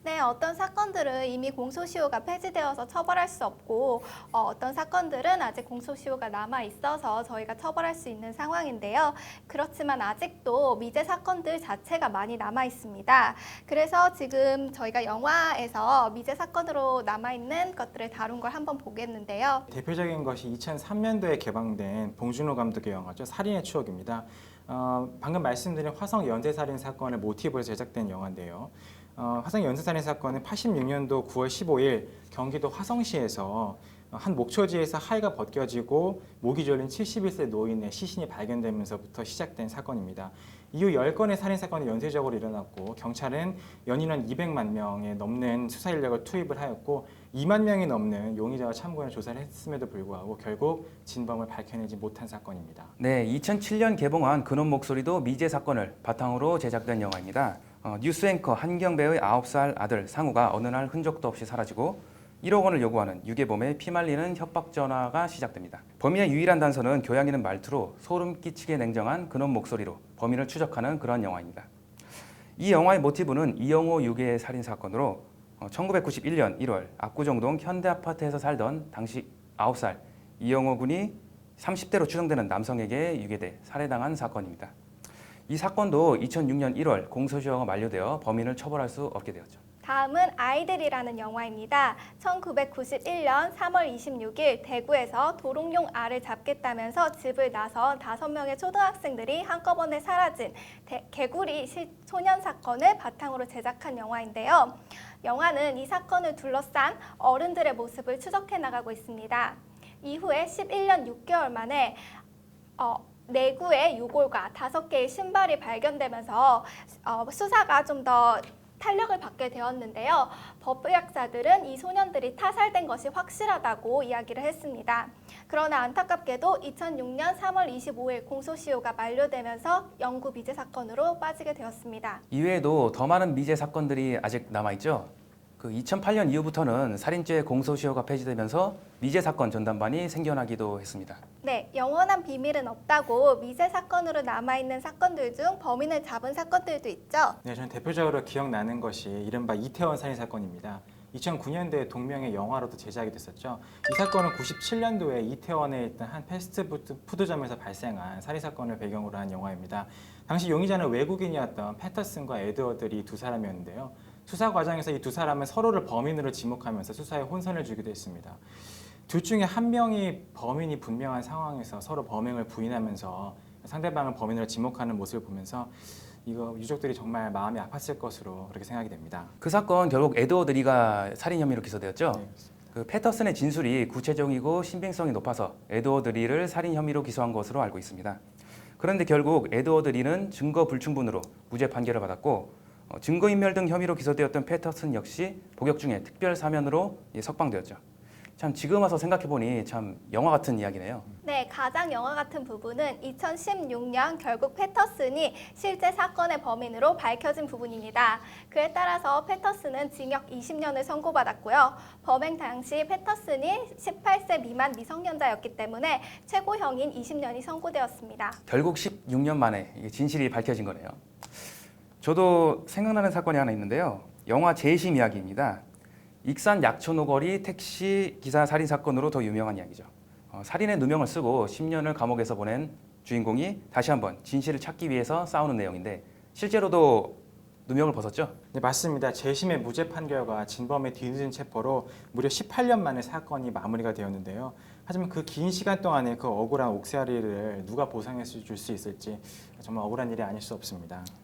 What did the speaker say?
네, 어떤 사건들은 이미 공소시효가 폐지되어서 처벌할 수 없고 어떤 사건들은 아직 공소시효가 남아 있어서 저희가 처벌할 수 있는 상황인데요. 그렇지만 아직도 미제 사건들 자체가 많이 남아 있습니다. 그래서 지금 저희가 영화에서 미제 사건으로 남아 있는 것들을 다룬 걸 한번 보겠는데요. 대표적인 것이 2003년도에 개방된 봉준호 감독의 영화죠. 살인의 추억입니다. 방금 말씀드린 화성 연쇄살인 사건을 모티브로 제작된 영화인데요. 화성 연쇄살인 사건은 86년도 9월 15일 경기도 화성시에서 한 목초지에서 하의가 벗겨지고 목이 졸린 71세 노인의 시신이 발견되면서부터 시작된 사건입니다. 이후 10건의 살인사건이 연쇄적으로 일어났고 경찰은 연인원 200만 명에 넘는 수사 인력을 투입을 하였고 2만 명이 넘는 용의자와 참고인을 조사를 했음에도 불구하고 결국 진범을 밝혀내지 못한 사건입니다. 네, 2007년 개봉한 그놈 목소리도 미제 사건을 바탕으로 제작된 영화입니다. 뉴스 앵커 한경배의 9살 아들 상우가 어느 날 흔적도 없이 사라지고 1억 원을 요구하는 유괴범의 피말리는 협박 전화가 시작됩니다. 범인의 유일한 단서는 교양 있는 말투로 소름 끼치게 냉정한 그놈 목소리로 범인을 추적하는 그런 영화입니다. 이 영화의 모티브는 이영호 유괴 살인 사건으로 1991년 1월 압구정동 현대아파트에서 살던 당시 9살 이영호 군이 30대로 추정되는 남성에게 유괴돼 살해당한 사건입니다. 이 사건도 2006년 1월 공소시효가 만료되어 범인을 처벌할 수 없게 되었죠. 다음은 아이들이라는 영화입니다. 1991년 3월 26일 대구에서 도롱뇽 알을 잡겠다면서 집을 나선 5명의 초등학생들이 한꺼번에 사라진 개구리 소년 사건을 바탕으로 제작한 영화인데요. 영화는 이 사건을 둘러싼 어른들의 모습을 추적해 나가고 있습니다. 이후에 11년 6개월 만에 4구의 유골과 5개의 신발이 발견되면서 수사가 좀 더 탄력을 받게 되었는데요. 법의학자들은 이 소년들이 타살된 것이 확실하다고 이야기를 했습니다. 그러나 안타깝게도 2006년 3월 25일 공소시효가 만료되면서 영구 미제 사건으로 빠지게 되었습니다. 이외에도 더 많은 미제 사건들이 아직 남아있죠. 2008년 이후부터는 살인죄 공소시효가 폐지되면서 미제 사건 전담반이 생겨나기도 했습니다. 네, 영원한 비밀은 없다고 미제 사건으로 남아있는 사건들 중 범인을 잡은 사건들도 있죠. 네, 저는 대표적으로 기억나는 것이 이른바 이태원 살인 사건입니다. 2009년도에 동명의 영화로도 제작이 됐었죠. 이 사건은 97년도에 이태원에 있던 한 패스트푸드점에서 발생한 살인 사건을 배경으로 한 영화입니다. 당시 용의자는 외국인이었던 패터슨과 에드워드리 두 사람이었는데요. 수사 과정에서 이 두 사람은 서로를 범인으로 지목하면서 수사에 혼선을 주기도 했습니다. 둘 중에 한 명이 범인이 분명한 상황에서 서로 범행을 부인하면서 상대방을 범인으로 지목하는 모습을 보면서 이거 유족들이 정말 마음이 아팠을 것으로 그렇게 생각이 됩니다. 그 사건 결국 에드워드리가 살인 혐의로 기소되었죠. 네, 패터슨의 진술이 구체적이고 신빙성이 높아서 에드워드리를 살인 혐의로 기소한 것으로 알고 있습니다. 그런데 결국 에드워드리는 증거 불충분으로 무죄 판결을 받았고 증거인멸 등 혐의로 기소되었던 패터슨 역시 복역 중에 특별 사면으로 석방되었죠. 참 지금 와서 생각해보니 참 영화 같은 이야기네요. 네, 가장 영화 같은 부분은 2016년 결국 패터슨이 실제 사건의 범인으로 밝혀진 부분입니다. 그에 따라서 패터슨은 징역 20년을 선고받았고요. 범행 당시 패터슨이 18세 미만 미성년자였기 때문에 최고형인 20년이 선고되었습니다. 결국 16년 만에 이게 진실이 밝혀진 거네요. 저도 생각나는 사건이 하나 있는데요. 영화 재심 이야기입니다. 익산 약촌오거리 택시 기사 살인 사건으로 더 유명한 이야기죠. 살인의 누명을 쓰고 10년을 감옥에서 보낸 주인공이 다시 한번 진실을 찾기 위해서 싸우는 내용인데 실제로도 누명을 벗었죠? 네, 맞습니다. 재심의 무죄 판결과 진범의 뒤늦은 체포로 무려 18년 만에 사건이 마무리가 되었는데요. 하지만 그 긴 시간 동안에 그 억울한 옥살이를 누가 보상해 줄 수 있을지 정말 억울한 일이 아닐 수 없습니다.